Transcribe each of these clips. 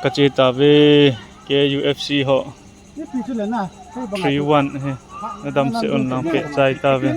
Kacitabe KUFC ho 3-1 he nadam se on lang pe chai tabe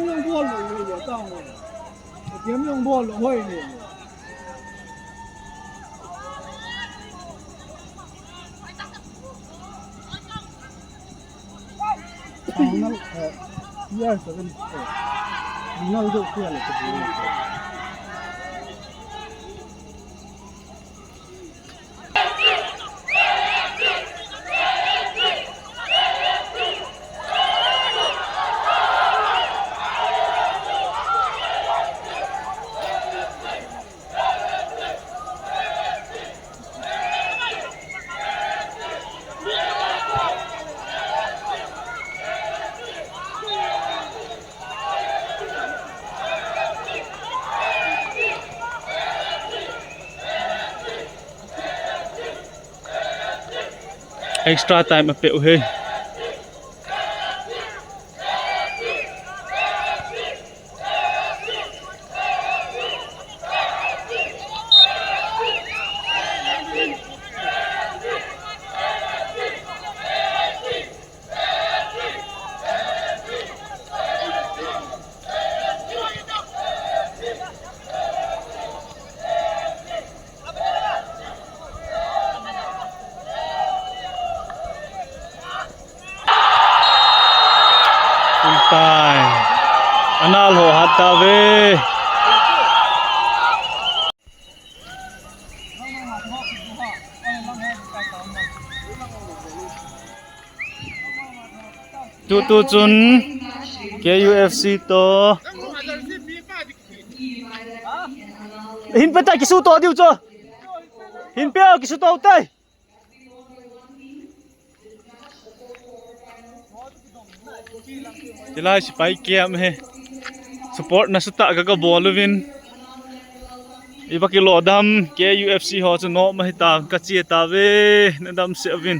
extra time ape uhe time anal ho hatabe tu chun KUFC to hin pata kisu to diu cho hin pe kisu to tai Tilai sipai kiam he support na suta ga bolwin ibaki lodam KUFC ho chu no ma hita ka chi ta ve nadam se win